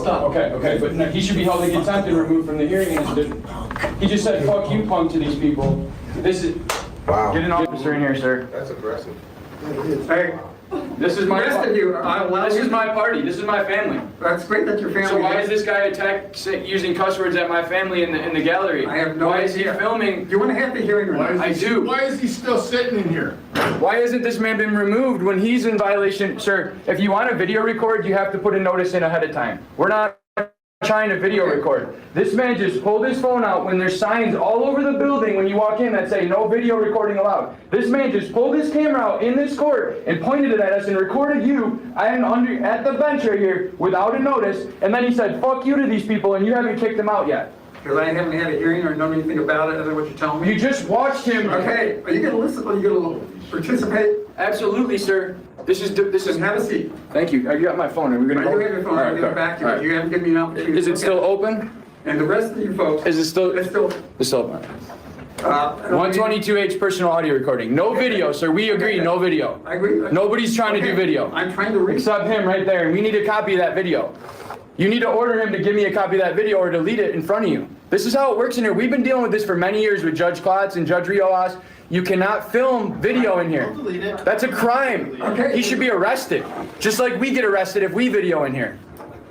Stop. Okay, but no, he should be held in contempt and removed from the hearing. He just said, fuck you, punk, to these people. This is... Wow. Get an officer in here, sir. That's aggressive. Hey, This is my... the rest of you, This is my party. This is my family. That's great that your family... So why is this guy using cuss words at my family in the gallery? I have no Why idea. is he filming? Do you want to have the hearing or not? I do. Why is he still sitting in here? Why hasn't this man been removed when he's in violation? Sir, if you want to video record, you have to put a notice in ahead of time. We're not trying to video record. This man just pulled his phone out when there's signs all over the building when you walk in that say no video recording allowed. This man just pulled his camera out in this court and pointed it at us and recorded you at the bench right here without a notice, and then he said fuck you to these people and you haven't kicked them out yet. Because I haven't had a hearing or know anything about it other than what you're telling me. You just watched him. Okay, are you going to listen or are you going to participate? Absolutely, sir. This is. Have a seat. Thank you. I got my phone. Are we going to I do have your phone. I'll give it back to you. You haven't given me an opportunity. Is it still open? And the rest of you folks... Is it still? It's still... It's still open. 122H personal audio recording. No video, sir. We agree, no video. I agree. Nobody's trying to do video. I'm trying to read. Except him right there. And we need a copy of that video. You need to order him to give me a copy of that video or delete it in front of you. This is how it works in here. We've been dealing with this for many years with Judge Klotz and Judge Riojas. You cannot film video in here. That's a crime. Okay. He should be arrested. Just like we get arrested if we video in here.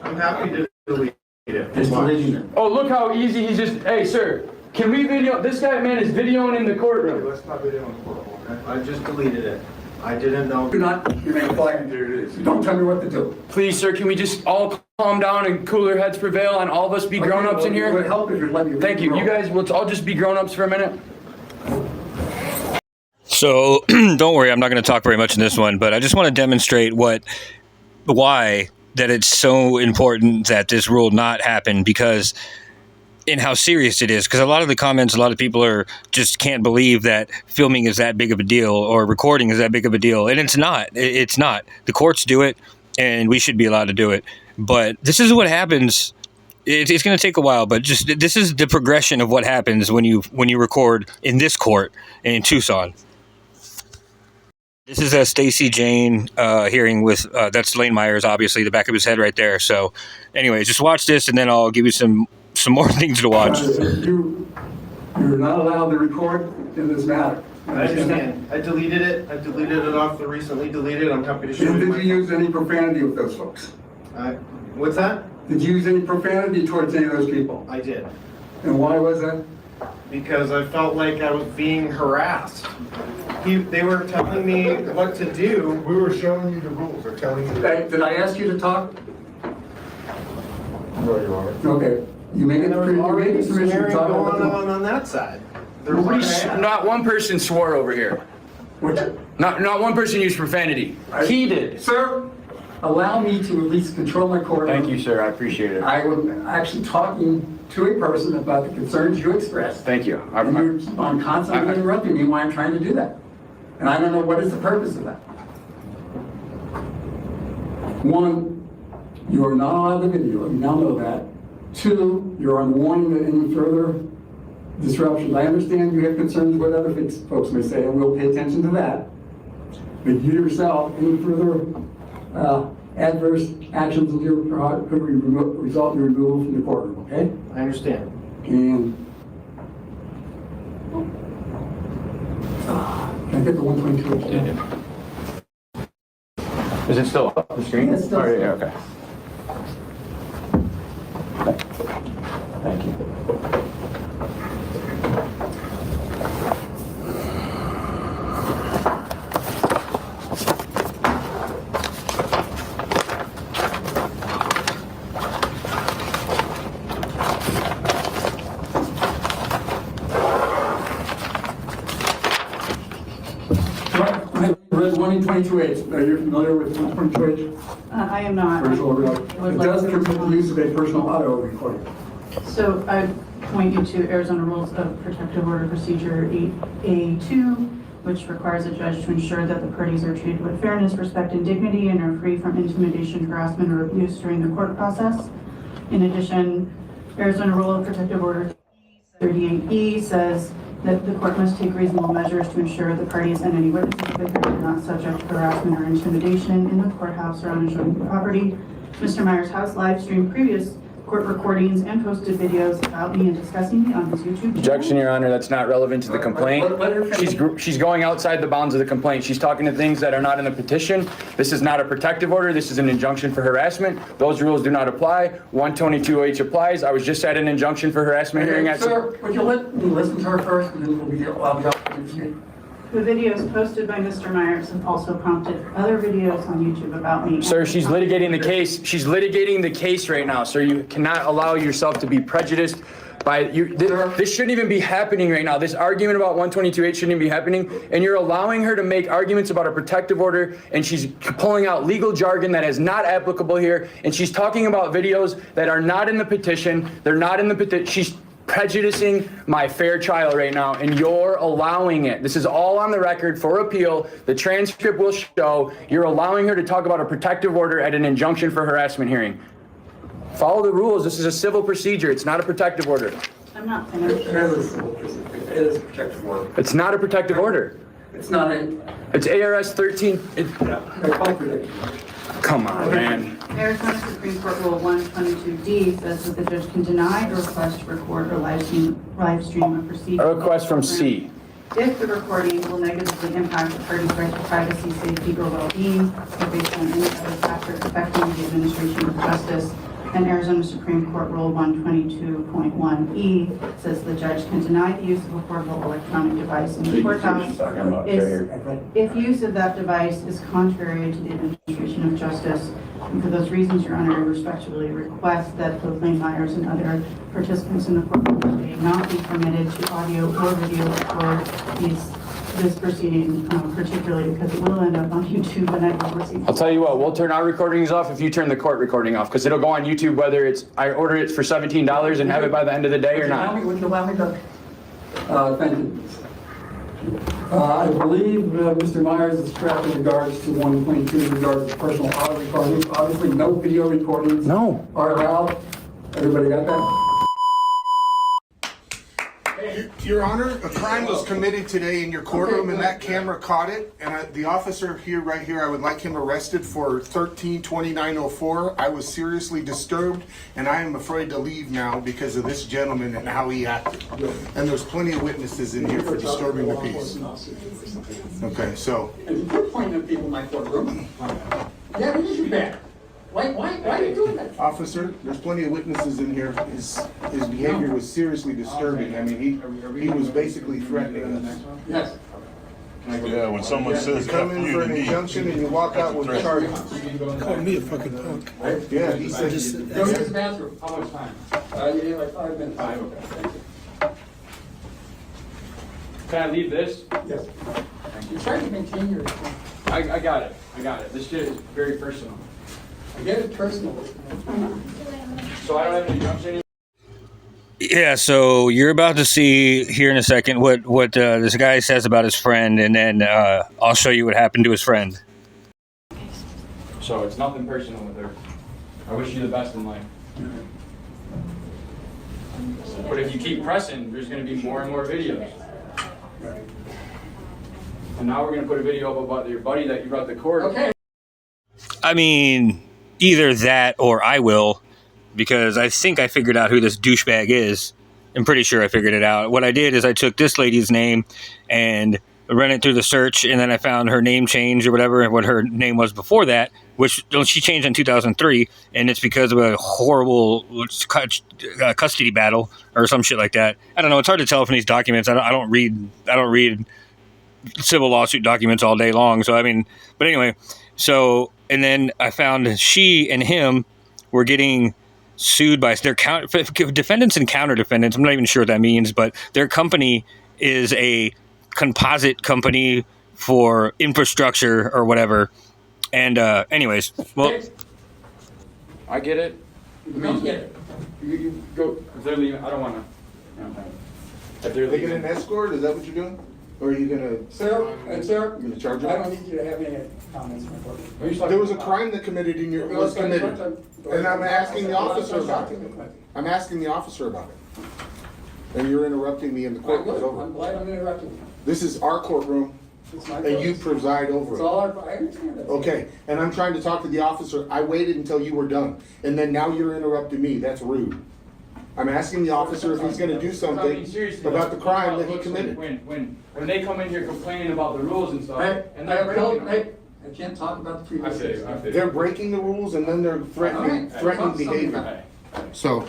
I'm happy to delete it. Just deleting it. Oh, look how easy he's just, hey, sir, can we video? This guy, man, is videoing in the courtroom. Let's not video in the courtroom, okay? I just deleted it. I didn't know. Do not remain quiet. Don't tell me what to do. Please, sir, can we just all calm down and cooler heads prevail and all of us be grown-ups in It would here? help if you let me read. Thank you. You guys, let's all just be grown-ups for a minute. So don't worry, I'm not going to talk very much in this one, but I just want to demonstrate why that it's so important that this rule not happen, because in how serious it is. Because a lot of the comments, a lot of people are just can't believe that filming is that big of a deal or recording is that big of a deal. And it's not. It's not. The courts do it and we should be allowed to do it. But this is what happens. It's going to take a while, but just this is the progression of what happens when you record in this court in Tucson. This is a Stacey Jane hearing with, that's Lane Myers, obviously, the back of his head right there. So anyways, just watch this and then I'll give you some more things to watch. You're not allowed to record in this matter. I understand. I deleted it. I deleted it off the recently deleted. I'm happy to show you. Did you use any profanity with those folks? What's that? Did you use any profanity towards any of those people? I did. And why was that? Because I felt like I was being harassed. They were telling me what to do. We were showing you the rules. They're telling you. Did I ask you to talk? No, Your Honor. Okay. You make it There was permission already to swearing talk going about on that side. Not one person swore over here. the... Not one person used profanity. He did. Sir, allow me to at least control my court. Thank you, sir. I appreciate it. I was actually talking to a person about the concerns you expressed. Thank you. And you keep on constantly interrupting me while I'm trying to do that. And I don't know what is the purpose of that. One, you are not allowed to video, you now know that. Two, you're on warning that any further disruptions. I understand you have concerns with other folks may say, and we'll pay attention to that. But you yourself, any further adverse actions of your could result in your removal from the courtroom, okay? I understand. And can I get the 122? Is it still up the screen? Yeah, it's still Oh, yeah, okay. Thank you. Read 122H. Are you familiar with 122H? I am not. It does permit the use of a personal audio recording. So I point you to Arizona Rules of Protective Order Procedure 8A2, which requires a judge to ensure that the parties are treated with fairness, respect, and dignity and are free from intimidation, harassment, or abuse during the court process. In addition, Arizona Rule of Protective Order 38E says that the court must take reasonable measures to ensure the parties and any witnesses are not subject to harassment or intimidation in the courthouse or on adjoining property. Mr. Myers has live streamed previous court recordings and posted videos about me and discussing me on his YouTube channel. Objection, Your Honor, that's not relevant to the complaint. Let her finish. She's going outside the bounds of the complaint. She's talking to things that are not in the petition. This is not a protective order. This is an injunction for harassment. Those rules do not apply. 122H applies. I was just at an injunction for harassment hearing at... Sir, would you let me listen to her first, and then we'll be opportunity to speak. The videos posted by Mr. Myers have also prompted other videos on YouTube about me. Sir, she's litigating the case. She's litigating the case right now, sir. You cannot allow yourself to be prejudiced by you. This shouldn't even be happening right now. This argument about 122H shouldn't even be happening, and you're allowing her to make arguments about a protective order, and she's pulling out legal jargon that is not applicable here, and she's talking about videos that are not in the petition. They're not in the petition. She's prejudicing my fair trial right now, and you're allowing it. This is all on the record for appeal. The transcript will show you're allowing her to talk about a protective order at an injunction for harassment hearing. Follow the rules. This is a civil procedure. It's not a protective order. I'm not finished. It is a protective order. It's not a protective order. It's not a, It's ARS 13. they're quite predictable. Come on, man. Arizona Supreme Court Rule 122D says that the judge can deny a request to record or live stream a proceeding. A request from C. If the recording will negatively impact the party's right to privacy, safety, or well-being, or based on any other factor affecting the administration of justice. And Arizona Supreme Court Rule 122.1E says the judge can deny the use of a portable electronic device in the courthouse if use of that device is contrary to the administration of justice. And for those reasons, Your Honor, I respectfully request that both Lane Myers and other participants in the courtroom may not be permitted to audio or video record this proceeding, particularly because it will end up on YouTube and I will receive. I'll tell you what, we'll turn our recordings off if you turn the court recording off, because it'll go on YouTube whether it's, I order it for $17 and have it by the end of the day or not. Would you allow me to? Thank you. I believe Mr. Myers is correct in regards to 1.2 in regards to personal audio recordings. Obviously, no video recordings No. are allowed. Everybody got that? Your Honor, a crime was committed today in your courtroom and that camera caught it. And the officer here, right here, I would like him arrested for 132904. I was seriously disturbed and I am afraid to leave now because of this gentleman and how he acted. And there's plenty of witnesses in here for disturbing the peace. Okay, so. And you're pointing at people in my courtroom. Yeah, it is bad. Why are you doing that? Officer, there's plenty of witnesses in here. His behavior was seriously disturbing. I mean, he was basically threatening us. Yes. Yeah, when someone says You come in for an injunction and you walk out with charges. Call me a fucking punk. Yeah, he said. Go to the bathroom. How much time? You need like 5 minutes. Okay, thank you. Can I leave this? Yes. You try to maintain your, I got it. I got it. This shit is very personal. I get it personal. So I don't have an injunction. Yeah, so you're about to see here in a second what this guy says about his friend, and then I'll show you what happened to his friend. So it's nothing personal with her. I wish you the best in life. But if you keep pressing, there's going to be more and more videos. And now we're going to put a video up about your buddy that you brought to court. Okay. I mean, either that or I will, because I think I figured out who this douchebag is. I'm pretty sure I figured it out. What I did is I took this lady's name and ran it through the search, and then I found her name change or whatever, what her name was before that, which she changed in 2003, and it's because of a horrible custody battle or some shit like that. I don't know. It's hard to tell from these documents. I don't read civil lawsuit documents all day long. So I mean, but anyway, so. And then I found she and him were getting sued by their defendants and counter defendants. I'm not even sure what that means, but their company is a composite company for infrastructure or whatever. And anyways, well, I get it. You don't get it. You go. If they're leaving, I don't want to. If they're Are they getting leaving, an escort? Is that what you're doing? Or are you gonna? Sir, You're gonna charge I him? don't need you to have any comments from the court. There was a crime that committed in your was committed, and I'm asking the officer about it. I'm asking the officer about it. And you're interrupting me in the court. I'm glad I'm interrupting you. This is our courtroom. It's my and you place. preside over It's it. all I understand that. Okay, and I'm trying to talk to the officer. I waited until you were done, and then now you're interrupting me. That's rude. I'm asking the officer if he's gonna do I mean, something seriously, about the though, crime that it he looks like committed. When they come in here complaining about the rules and stuff, and they're breaking them. I can't talk about the previous. I feel you, I feel you. They're breaking the rules and then they're threatening Alright, threatening talk something behavior. about it. So.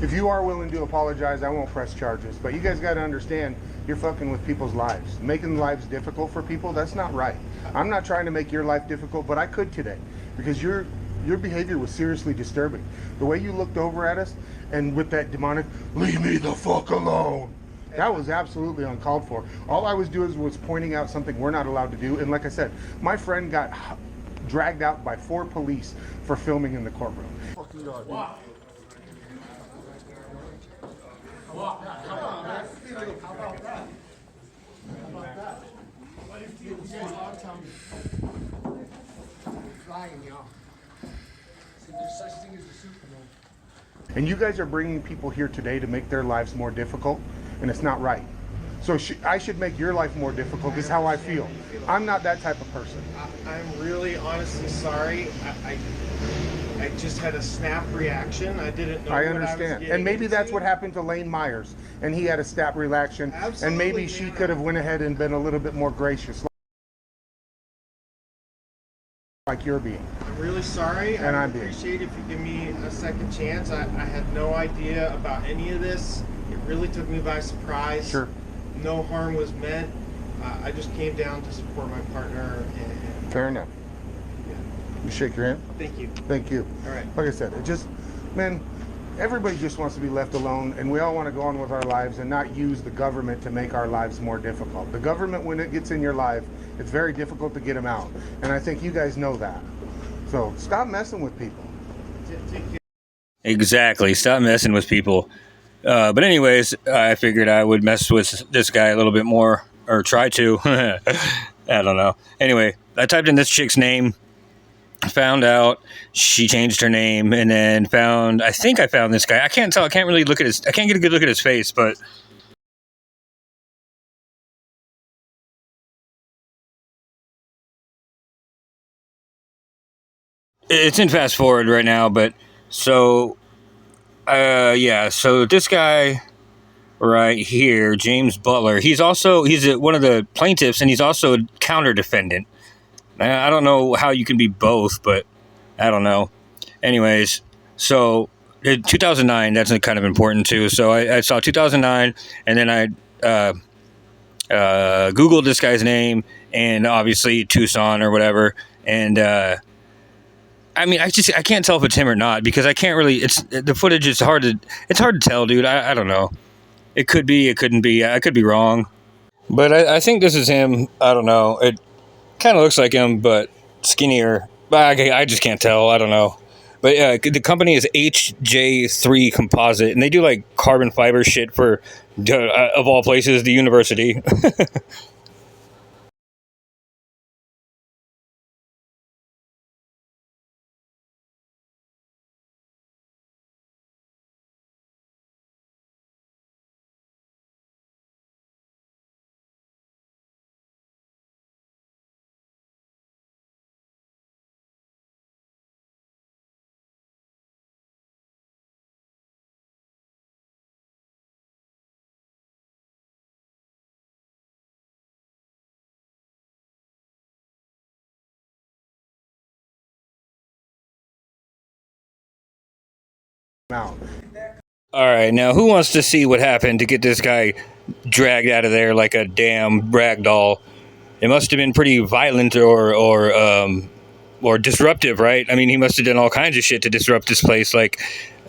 If you are willing to apologize, I won't press charges. But you guys got to understand, you're fucking with people's lives. Making lives difficult for people, that's not right. I'm not trying to make your life difficult, but I could today. Because your behavior was seriously disturbing. The way you looked over at us and with that demonic, leave me the fuck alone. That was absolutely uncalled for. All I was doing was pointing out something we're not allowed to do. And like I said, my friend got dragged out by 4 police for filming in the courtroom. Fucking God. Wow. And you guys are bringing people here today to make their lives more difficult, and it's not right. So I should make your life more difficult is how I feel. I'm not that type of person. I'm really honestly sorry. I just had a snap reaction. I didn't know I what I was understand. getting And maybe that's into. what happened to Lane Myers, and he had a snap reaction, and maybe Absolutely, she man. could have went ahead and been a little bit more gracious, like you're being. I'm really sorry. And I I'm would being. appreciate if you give me a second chance. I had no idea about any of this. It really took me by surprise. Sure. No harm was meant. I just came down to support my partner. And Fair enough. You shake your hand? thank you. Thank you. All right. Like I said, it just, man, everybody just wants to be left alone, and we all want to go on with our lives and not use the government to make our lives more difficult. The government, when it gets in your life, it's very difficult to get them out. And I think you guys know that. So stop messing with people. Take care. Exactly. Stop messing with people. But anyways, I figured I would mess with this guy a little bit more, or try to. I don't know. Anyway, I typed in this chick's name, found out she changed her name, and then I think I found this guy. I can't tell. I can't really look at I can't get a good look at his face, but it's in fast forward right now. But so, yeah. So this guy right here, James Butler, he's one of the plaintiffs, and he's also a counter defendant. I don't know how you can be both, but I don't know. Anyways, so 2009, that's kind of important too. So I saw 2009, and then I Googled this guy's name, and obviously Tucson or whatever. And I mean, I can't tell if it's him or not, because I can't really. The footage is hard to tell, dude. I don't know. It could be, it couldn't be. I could be wrong, but I think this is him. I don't know. It kind of looks like him, but skinnier. But I just can't tell. I don't know. But yeah, the company is HJ3 Composite, and they do like carbon fiber shit for, of all places, the university. Now, All right, now who wants to see what happened to get this guy dragged out of there like a damn rag doll? It must have been pretty violent or disruptive, right? I mean, he must have done all kinds of shit to disrupt this place, like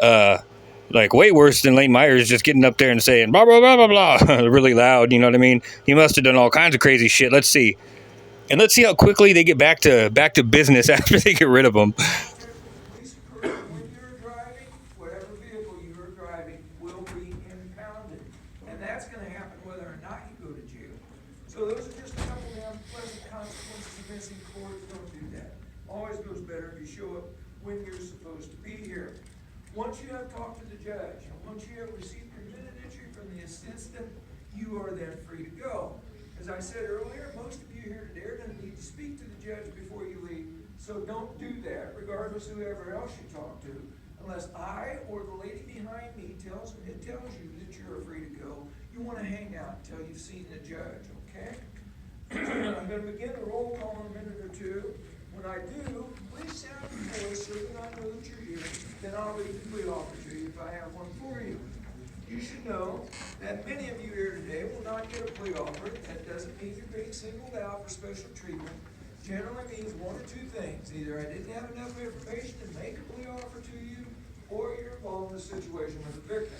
way worse than Lane Myers just getting up there and saying blah blah blah blah blah really loud. You know what I mean? He must have done all kinds of crazy shit. Let's see, and let's see how quickly they get back to business after they get rid of him. When you're driving, whatever vehicle you are driving will be impounded. And that's gonna happen whether or not you go to jail. So those are just a couple of unpleasant consequences of missing court. Don't do that. Always goes better if you show up when you're supposed to be here. once you have talked to the judge, and once you have received your minute entry from the assistant, you are then free to go. As I said earlier, most of you here today are gonna need to speak to the judge before you leave, so don't do that, regardless of whoever else you talk to, unless I or the lady behind me tells you that you're free to go. You wanna hang out until you've seen the judge, okay? I'm gonna begin the roll call in a minute or two. When I do, please sound your voice so that I know that you're here. Then I'll read the plea offer to you if I have one for you. You should know that many of you here today will not get a plea offer. That doesn't mean you're being singled out for special treatment. Generally means one or two things. Either I didn't have enough information to make a plea offer to you, or you're involved in a situation with a victim.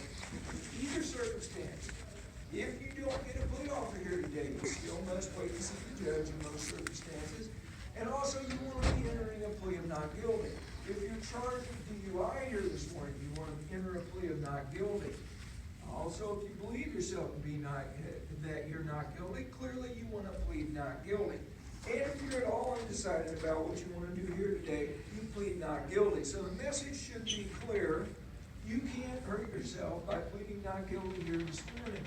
In either circumstance, if you don't get a plea offer here today, you still must wait to see the judge in those circumstances. And also, you want to be entering a plea of not guilty. If you're charged with DUI here this morning, you want to enter a plea of not guilty. Also, if you believe yourself to be that you're not guilty, clearly you want to plead not guilty. And if you're at all undecided about what you want to do here today, you plead not guilty. So the message should be clear. You can't hurt yourself by pleading not guilty here this morning.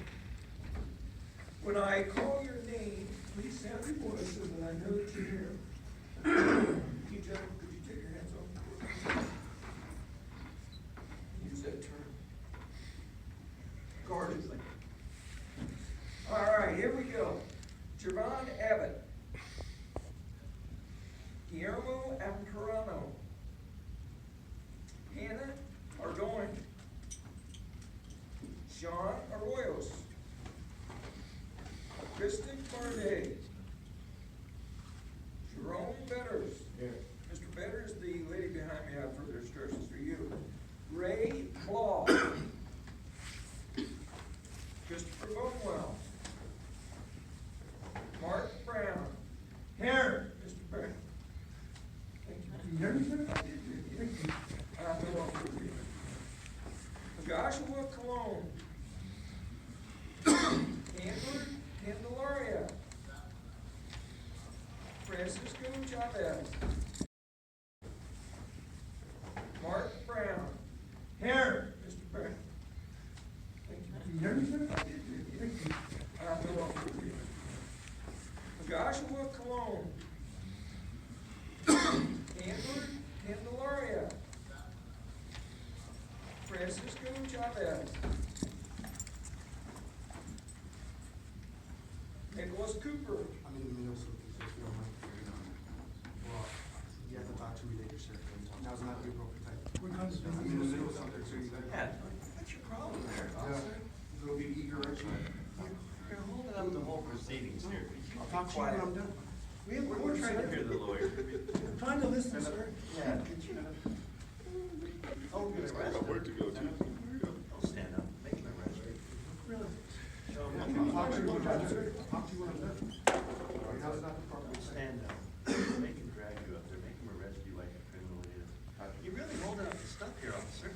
When I call your name, please sound your voice so that I know that you're here. Could you take your hands off? Use that term. Guardedly. All right, here we go. Javon Abbott. Guillermo Amcarano. Hannah Ardoin. Sean Arroyos. Kristen Bardet. Jerome Betters. Here. Mr. Betters, the lady behind me, I have further instructions for you. Ray Claw. Christopher Bonewell. Mark Brown. Here. Mr. Brown. Thank you. I did hear you. I'm going to read it. Joshua Cologne. Edward Candelaria. Francisco Chavez. Mark Brown. Here. Mr. Brown. Thank you. I did hear you. I'm going to read it. Joshua Cologne. Edward Candelaria. Francisco Chavez. Nicholas Cooper. I'm in the middle of something, so if you don't mind. Well, you have to talk to me later, sir. Now's not the appropriate time. I'm in the middle of something, so you gotta. Yeah, what's your problem there, officer? A little bit eager, right? You're holding up the whole proceedings here. I'll talk to you when I'm done. We're trying to hear the lawyer. I'm trying to listen, sir. Yeah, could you? Oh, good. I got work to go to. I'll stand up, make my arrest. Really? Show I'll me. talk to you when I'm done, sir. I'll talk to you when I'm done. Right now is not the appropriate time. Stand up. Make him drag you up there, make him arrest you like a criminal is. You're really holding up the stuff here, officer.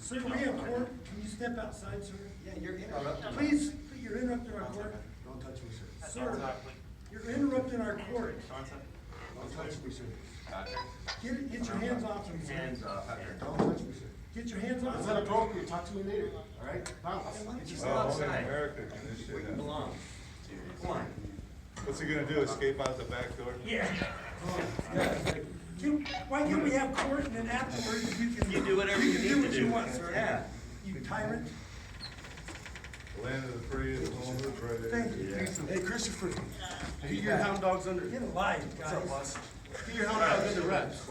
Sir, we have court. Can you step outside, sir? Yeah, you're interrupting. Please, you're interrupting our court. Don't touch me, sir. Sir, you're interrupting our court. Don't touch me, sir. Get your hands off him, sir. Hands off. Don't touch me, sir. Get your hands off It's him. not appropriate. Talk to me later, all right? Bounce. Why don't you Oh, go only in outside? America can this shit Where you happen. belong. Come on. What's he gonna do, escape out the back door? Why can't we have court and then afterwards you can. You do whatever you can need do to what you do. want, sir. Yeah. You tyrant. The land of the free and the home of the brave. Thank you. Hey, Christopher, get your hound dogs under. Get alive, guys. Get your hound dogs under wraps.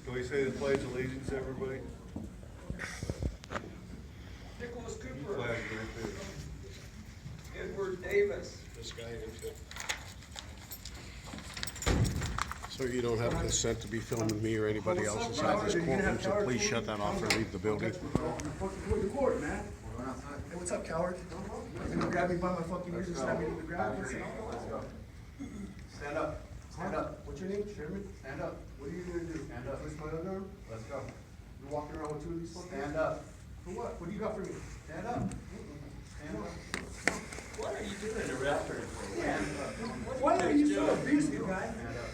Can we say the pledge of allegiance, everybody? Nicholas Flag Cooper. right there. Edward Davis. This guy, Sir, you don't have consent to be filming me or anybody else inside this courtroom, so please shut that off or leave the building. Before the court, man. Hey, what's up, coward? You're gonna grab me by my fucking ears and snap me to the ground? Let's go. Stand up. Stand up. What's your name? Sherman? Stand up. What are you gonna do? Stand up. Twist my underarm? Let's go. You're walking around with two of these fuckers? Stand up. For what? What do you got for me? Stand up. Stand up. What are you doing, arresting? Why are you so abusive, guy? Stand up.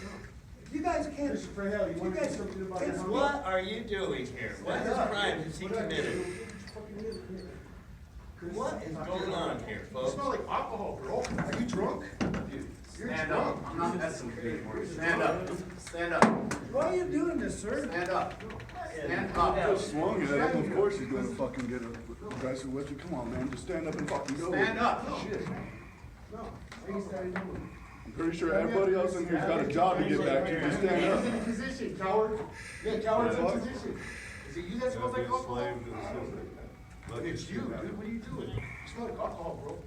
If You guys can't. Mr. Frahell, you want to say something about this? What are you doing here? What crime has he committed? What is going on here, You folks? smell like alcohol, bro. Are you drunk? You're Stand drunk. up. I'm not messing with you anymore. Stand up. Stand up. Why are you doing this, sir? Stand up. Stand up. Swung at him, of course he's gonna fucking get aggressive with you. Come on, man, just stand up and fucking go. Stand up. Shit. No. What you started doing? I'm pretty sure everybody else in here's got a job to get back to. Just stand He's up. in position, coward. Yeah, coward's in position. Is it you that smells like alcohol? Slave to the system. It's you, dude. What are you doing? You smell like alcohol, bro.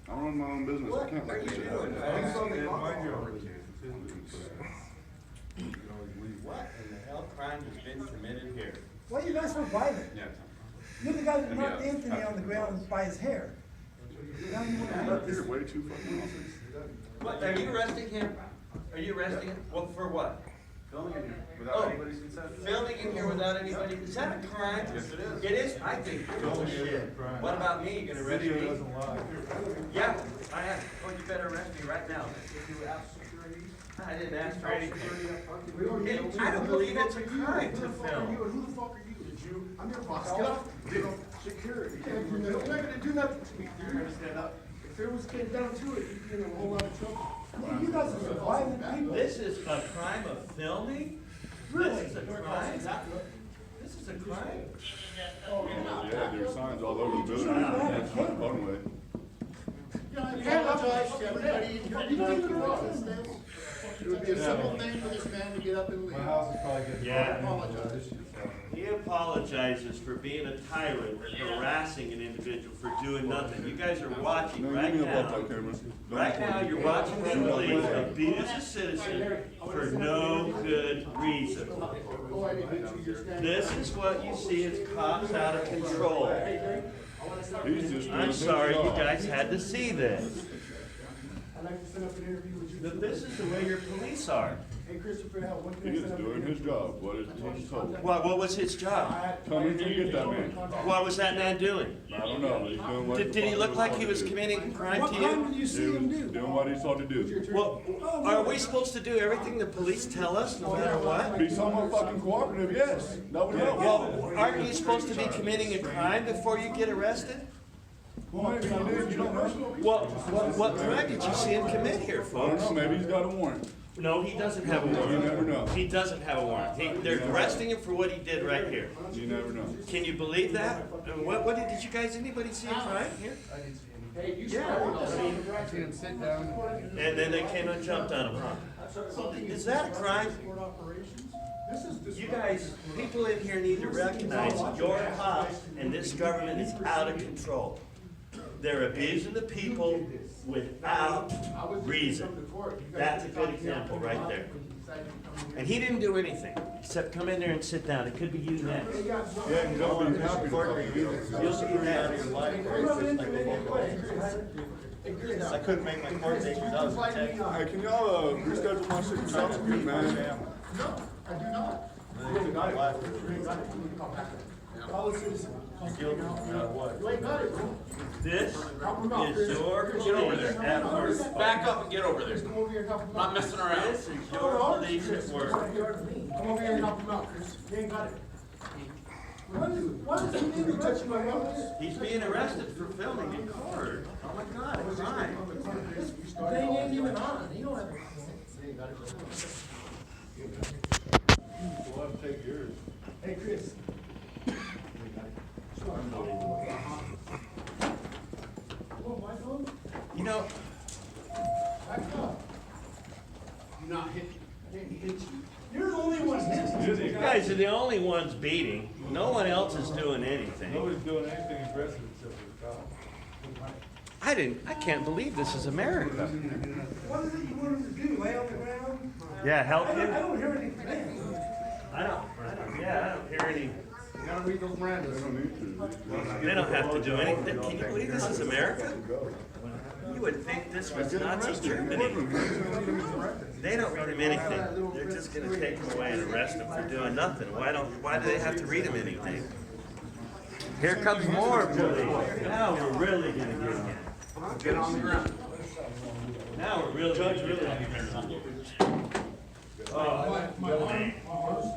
I run my own business. I can't let this shit happen. You smell like alcohol. What in the hell crime has been committed here? Why are you guys so violent? You're the guy that knocked Anthony on the ground by his hair. Now you want to You're way too fucking awesome. What, are you arresting him? Are you arresting him? Well, for what? Filming in here without anybody's consent. Filming in here without anybody, is that a crime? Yes, it is. It is? I think bullshit. What about me? You gonna arrest me? Yeah, I am. Oh, you better arrest me right now. I didn't ask for anything. I don't believe it's a crime to film. Who the fuck are you? Did you? I'm your boss. Get up. Security. You're not gonna do nothing to me, dude. Stand up. If it was came down to it, you'd be in a whole lot of trouble. You guys are so violent people. This is a crime of filming? This is a crime? This is a crime? Yeah, there's signs all over the building. That's not a fun way. I apologize to everybody in here. You don't even know this. It would be a simple thing for this man to get up and leave. Yeah. Apologize. He apologizes for being a tyrant and harassing an individual for doing nothing. You guys are watching No, right give me a now. bump, camera. Don't Right now, record. you're watching the police abuse a citizen for no good reason. Oh, I didn't get you. You're standing. This is what you see as cops out of control. He's just doing I'm his sorry you job. guys had to see this. I'd like to set up an interview with you. But this is the way your police are. Hey, Christopher, when can I He's set up an doing his interview? job. What is he told? What was his job? Come in here and get that man. What was that man doing? I don't know. He's doing what Did he look like he was committing a crime What to crime you? did you see him do? Doing what he's told to do. Well, are we supposed to do everything the police tell us, no matter what? Be somewhat fucking cooperative, yes. Nobody else. Well, aren't you supposed to be committing a crime before you get arrested? Well, maybe he did. You don't know. Well, what crime did you see him commit here, I don't folks? know. Maybe he's got a warrant. No, he doesn't have a You warrant. never know. He doesn't have a warrant. They're arresting him for what he did right here. You never know. Can you believe that? And what did you guys, anybody see a crime here? And then they came and jumped on him, huh? Is that a crime? You guys, people in here need to recognize your cops and this government is out of control. They're abusing the people without reason. That's a good example right there. And he didn't do anything, except come in there and sit down. It could be you next. Yeah, he's gonna be happy to fucking do this. You'll be next. I couldn't make my court date because I was protected. Hey, can y'all reschedule my shit? Sounds good, man. No, I do not. Follow citizen. You ain't got it, bro. This is your police at work. Back up and get over there. Come over here and help him Not out. messing around. This is your police at work. Come over here and help him out, Chris. You ain't got it. What is he doing? Touching my weapons? He's being arrested for filming in court. Oh my God, a crime. They ain't even on. You don't have a We'll have to take yours. Hey, Chris. You know, Back up. You're not hitting. I didn't hit you. You're the only one here. you guys are the only ones beating. No one else is doing anything. Nobody's doing anything aggressive except for the cop. I can't believe this is America. What is it you want him to do? Lay on the ground? Yeah, help I him. don't hear anything. I don't hear any. You gotta read those Mirandas. They don't need to. They don't have to do anything. Can you believe this is America? You would think this was Nazi Germany. They don't read him anything. They're just gonna take him away and arrest him for doing nothing. Why do they have to read him anything? Here comes more police. Now we're really gonna get him. Get on the ground. Now we're really gonna get him. My arm. You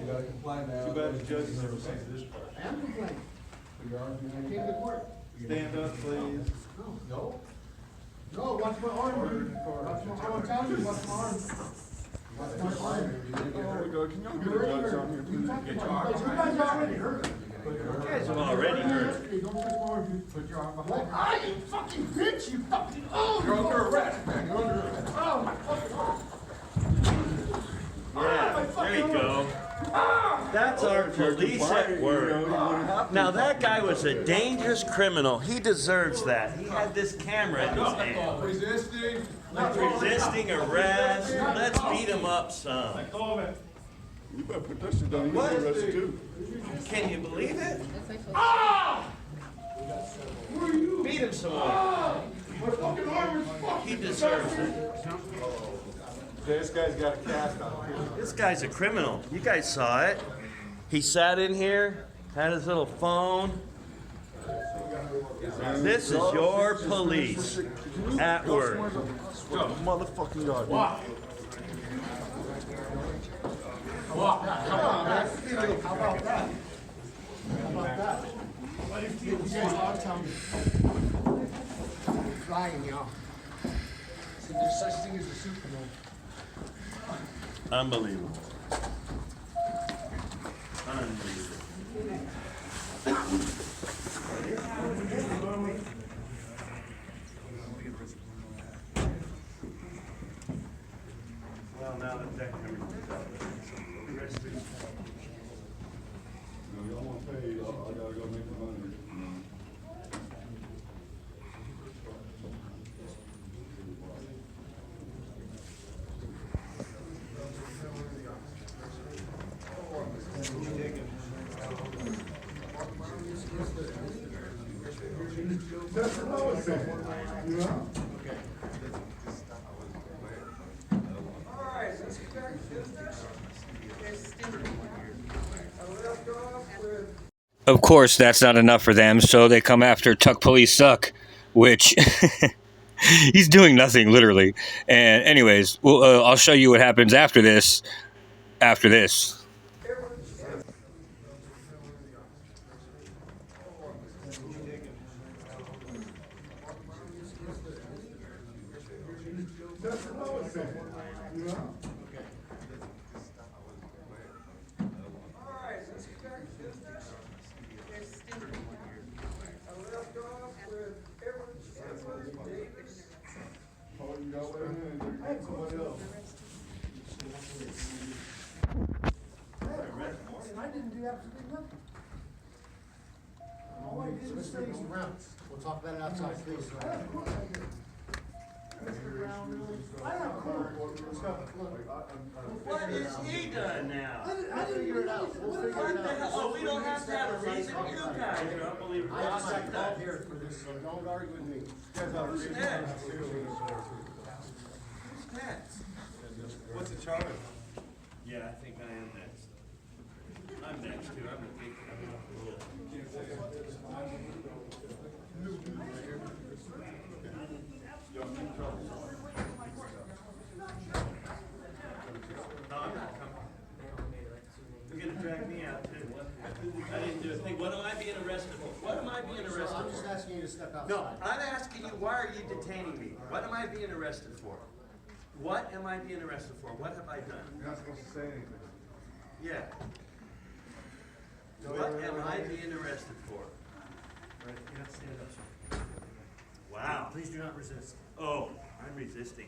gotta comply now. Too bad the judge never sees this part. I am complaining. I came to court. Stand up, please. No. No, watch my arm, dude. Watch my arm. I'm telling you, watch my arm. Watch my arm. Here we go. Can y'all You're get already the judge hurt. on here, You please? guys already hurt. You guys have already heard. Hey, don't touch my arm, dude. Put your arm behind. Ah, you fucking bitch, you fucking, oh! You're under arrest, man. You're under arrest. Oh, my fucking arm. Yeah, there you go. That's our police at work. Now that guy was a dangerous criminal. He deserves that. He had this camera in his hand. Resisting. Resisting arrest. Let's beat him up some. You better put that shit down. You What? get arrested too. Can you believe it? Ah! Beat him some more. My fucking arm is fucking. He deserves it. This guy's got a cast on him. This guy's a criminal. You guys saw it. He sat in here, had his little phone. This is your police at work. Motherfucking yard. Come on, man. How about that? How about that? What if you guys all tell me? I'm flying, y'all. See, there's such thing as a Superman. Unbelievable. Unbelievable. Well, now that everything's out there. Y'all want paid, I gotta go make the money. That's what I was saying. You know? All right, let's get back to business. I left off with Of course, that's not enough for them, so they come after Tuck Police Suck, which he's doing nothing, literally. And anyways, well, I'll show you what happens after this. After this. That's what I was saying. You know? all right, let's get back to business. I left off with Edward Davis. Oh, you got what I mean? Hey, somebody else. I didn't do absolutely nothing. All I did was say. We'll talk about it outside, please. Mr. Brown, really? I have court. Let's go. Look. What has he done now? I didn't figure it out. We'll figure What it the out. hell? Oh, we don't have to have a reason. You guys are unbelievable. I just got called here for this, so don't argue with me. Who's next? Who's next? What's the charge? Yeah, I think I am next. I'm next too. I'm a big. No, I'm not coming. You're gonna drag me out too. I didn't do a thing. What am I being arrested for? What am I being So arrested I'm just for? asking you to step outside. No, I'm asking you, why are you detaining me? What am I being arrested for? What am I being arrested for? What have I done? You're not supposed to say anything. Yeah. What am I being arrested for? You have to stand up, sir. Wow. Please do not resist. Oh, I'm resisting.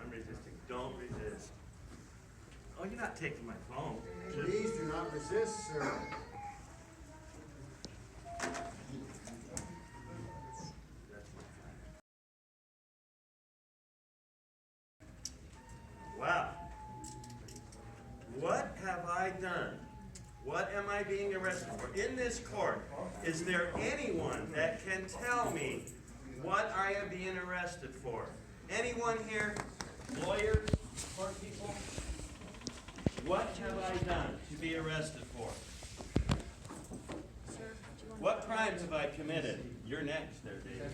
I'm resisting. Don't resist. Oh, you're not taking my phone. Please do not resist, sir. Wow. What have I done? What am I being arrested for? In this court, is there anyone that can tell me what I am being arrested for? Anyone here? Lawyers? Court people? What have I done to be arrested for? What crimes have I committed? You're next there, David.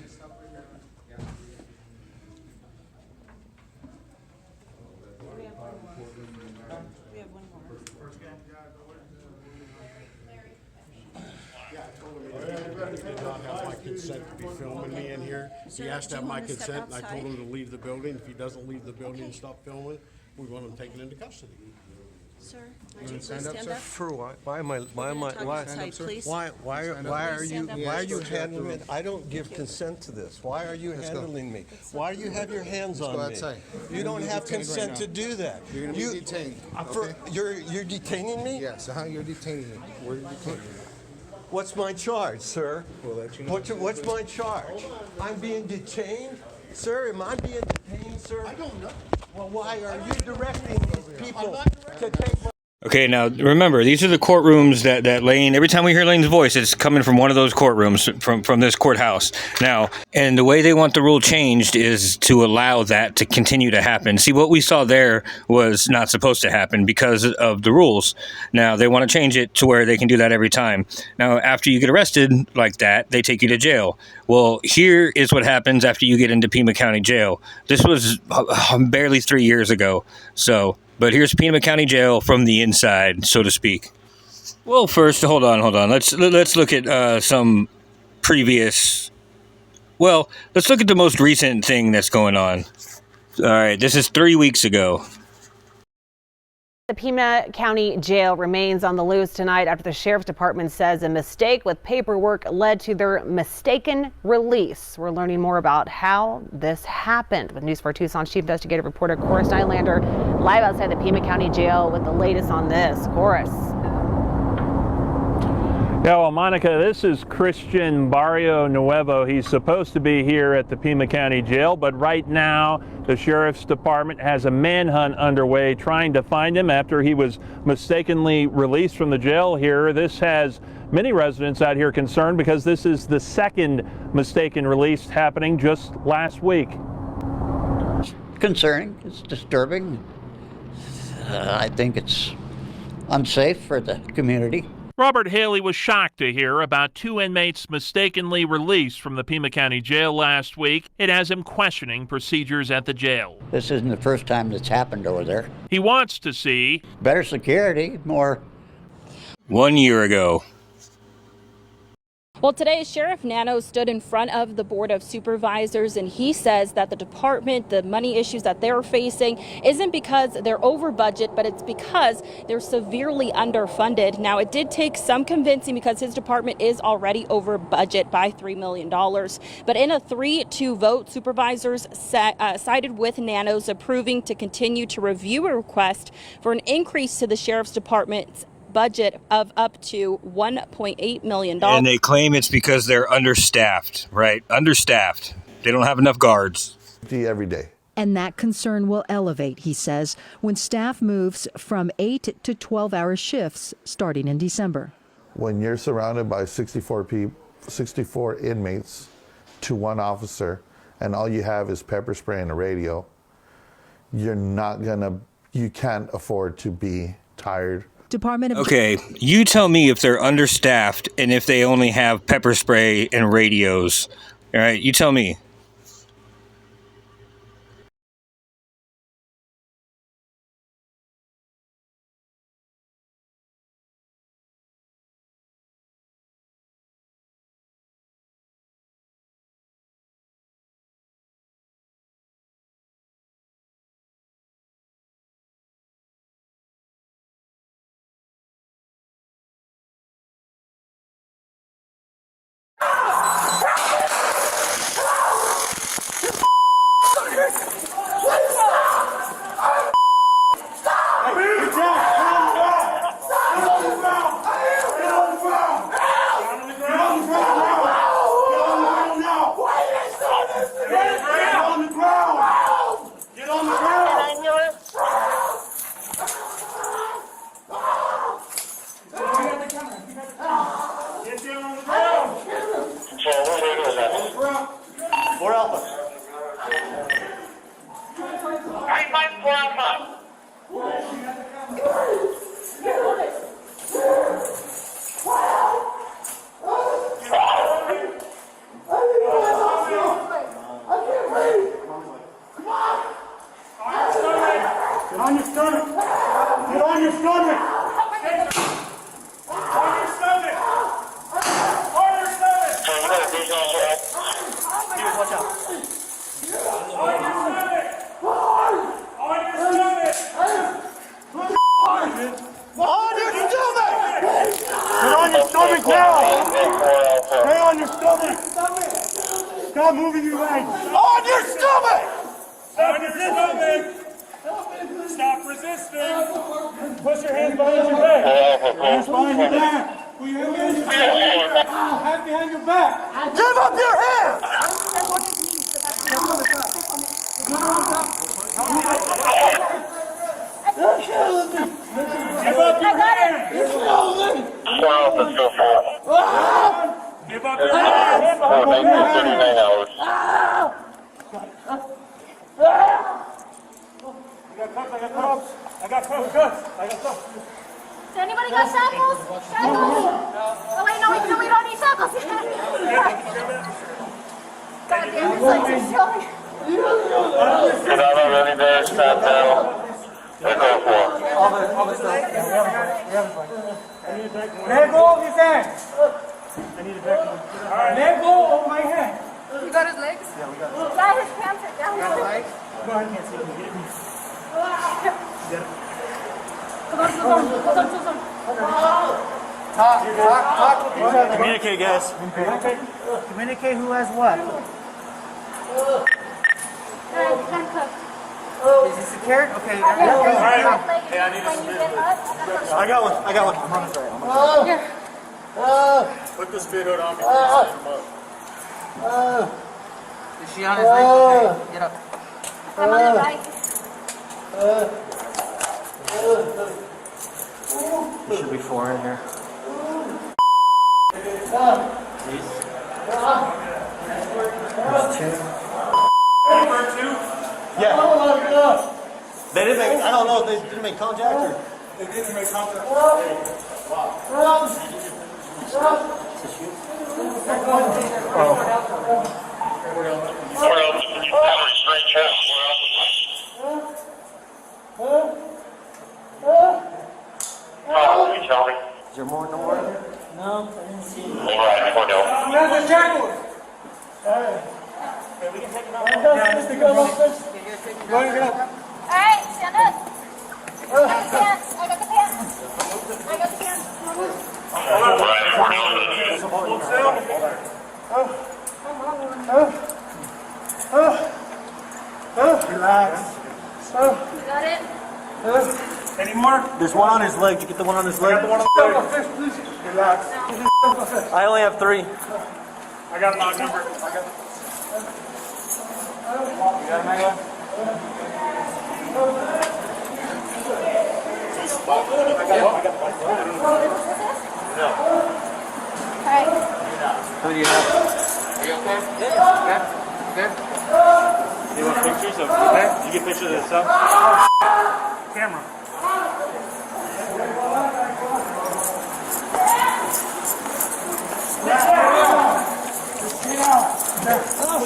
consent to be filming me in here. He has to have my consent, and I told him to leave the building. If he doesn't leave the building and stop filming, we want him taken into custody. Sir, You would you wanna please stand up, stand sir? up? For what? Why am I, Please. why are Please you, stand up. why are you handling it? I don't give consent to this. Why are you handling me? Why do you have your hands on go me? outside. You don't have consent to do that. You're gonna be detained, okay? You're detaining me? Yes, you're detaining me. We're detaining you. What's my charge, sir? We'll let you know. What's my charge? I'm being detained? Sir, am I being detained, sir? I don't know. Well, why are you directing these people to take my... Okay, now remember, these are the courtrooms that Lane, every time we hear Lane's voice, it's coming from one of those courtrooms from this courthouse. Now, and the way they want the rule changed is to allow that to continue to happen. See, what we saw there was not supposed to happen because of the rules. Now, they want to change it to where they can do that every time. Now, after you get arrested like that, they take you to jail. Well, here is what happens after you get into Pima County Jail. This was barely 3 years ago, so... But here's Pima County Jail from the inside, so to speak. Well, first, hold on. Let's look at some previous... Well, let's look at the most recent thing that's going on. All right, this is 3 weeks ago. The Pima County Jail remains on the loose tonight after the Sheriff's Department says a mistake with paperwork led to their mistaken release. We're learning more about how this happened with News 4 Tucson's Chief Investigative Reporter Corus Nylander live outside the Pima County Jail with the latest on this. Corus. Yeah, well, Monica, this is Christian Barrio Nuevo. He's supposed to be here at the Pima County Jail, but right now the Sheriff's Department has a manhunt underway trying to find him after he was mistakenly released from the jail here. This has many residents out here concerned because this is the second mistaken release happening just last week. Concerning, it's disturbing. I think it's unsafe for the community. Robert Haley was shocked to hear about 2 inmates mistakenly released from the Pima County Jail last week. It has him questioning procedures at the jail. This isn't the first time that's happened over there. He wants to see better security, more. 1 year ago. Well, today, Sheriff Nano stood in front of the Board of Supervisors, and he says that the department, the money issues that they're facing, isn't because they're over budget, but it's because they're severely underfunded. Now, it did take some convincing because his department is already over budget by $3 million. But in a 3-2 vote, supervisors sided with Nano's approving to continue to review a request for an increase to the Sheriff's Department's budget of up to $1.8 million. And they claim it's because they're understaffed, right? Understaffed. They don't have enough guards. Every day. And that concern will elevate, he says, when staff moves from 8 to 12-hour shifts starting in December. When you're surrounded by 64 inmates to one officer, and all you have is pepper spray and a radio, you can't afford to be tired. Department of Okay, you tell me if they're understaffed and if they only have pepper spray and radios. All right, you tell me. not moving your legs. On your stomach! On your stomach! Stop resisting! Push your hands behind your back. Hands behind your back. Put your hands behind your back. Hands behind your back. Give up your hands! Give up your hands! You're frozen! Give up your hands! 39 hours. I got cuffs. Does anybody got shackles? Shackles? Oh wait, no, we don't need shackles. God damn, it's like you're showing. Get out already there, stop now. Let's go for it. All the stuff. Let go of his hands. I need a vacuum. Let go of my hand. You got his legs? Yeah, we got it. Yeah, his pants are down. You got his legs? Go ahead, can't see him. Get it. Get it. Come on. Talk. Communicate, guys. Communicate who has what? Handcuffed. Is he secured? Okay. Hey, I need a spit hood. I got one. I'm on his right. Put the spit hood on me. Is she on his leg? Okay, get up. I'm on the right. There should be 4 in here. Please. Yeah. They didn't make, I don't know, they didn't make contact or? They didn't make contact. Restraint check. Tell me. Is there more? No more in here? No, I didn't see it. All right, 4-0. Where's the shackles? Okay, we can take it out. Yeah, just take it out. Go ahead, get up. Alright, stand up. I got the pants. I got the pants. Relax. You got it? Any more? There's one on his leg. Did you get the one on his leg? I got the one on the leg. Relax. I only have 3. I got an odd number. You got it, Magla? No. Alright. Who do you have? Are you okay? Good? You want pictures of okay? You get pictures of this stuff? Camera.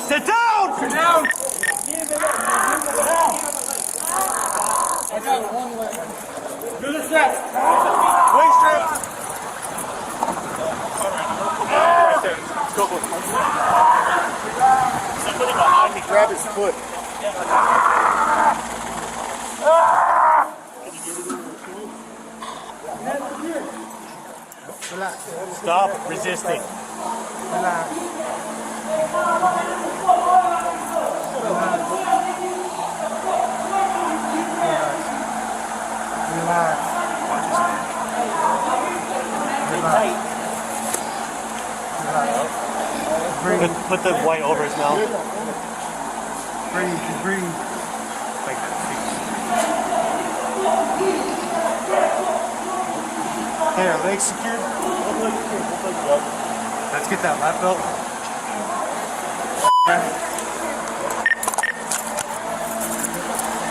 Sit down! Sit down! I got one leg. Do the set. Wing strip! Somebody behind me grab his foot. Stop resisting. Relax. Put the white over his mouth. Breathe. Hey, are legs secured? Let's get that lap belt.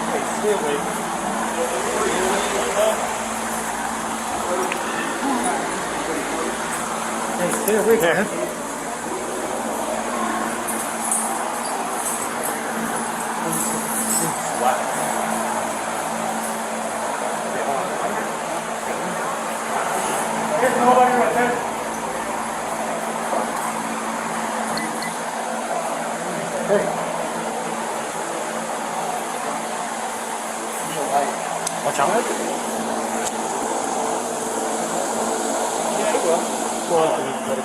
Hey, stay awake. Hey, stay awake, man. There's nobody right there. Hey. Watch out.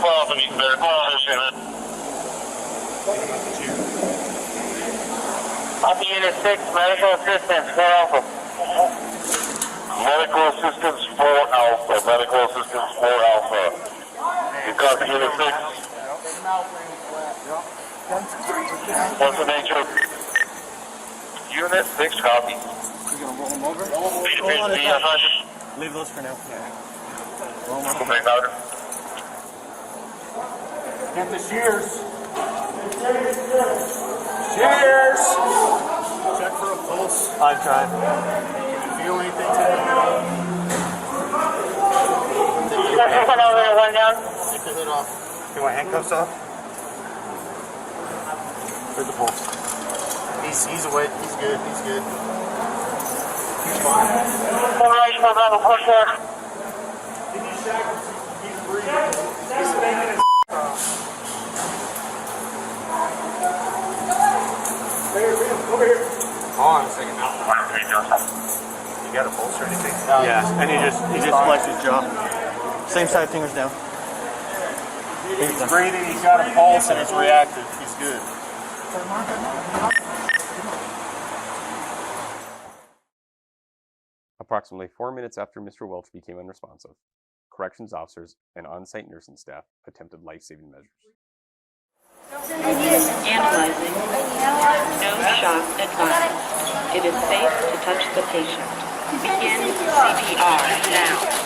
Well, beneath there. Copy Unit 6, medical assistance, 4 Alpha. Medical assistance 4 Alpha, medical assistance 4 Alpha. You copy Unit 6? What's the nature? Unit 6, copy. We're gonna roll them over? Leave those for now. Okay, louder. Get the shears. Cheers! Check for a pulse. I've tried. Feel anything today? You got this one over there, one down? Take the hood off. You want handcuffs off? Where's the pulse? He's awake. He's good. He's good. He's fine. All right, hold on, push there. He's breathing. He's making his Over here. Hold on a second now. You got a pulse or anything? Yeah, and he just flexed his jaw. Same side, fingers down. He's breathing. He's got a pulse and it's reactive. He's good. Approximately 4 minutes after Mr. Welch became unresponsive, corrections officers and on-site nursing staff attempted life-saving measures. Analyzing. No shock advised. It is safe to touch the patient. Begin CPR now.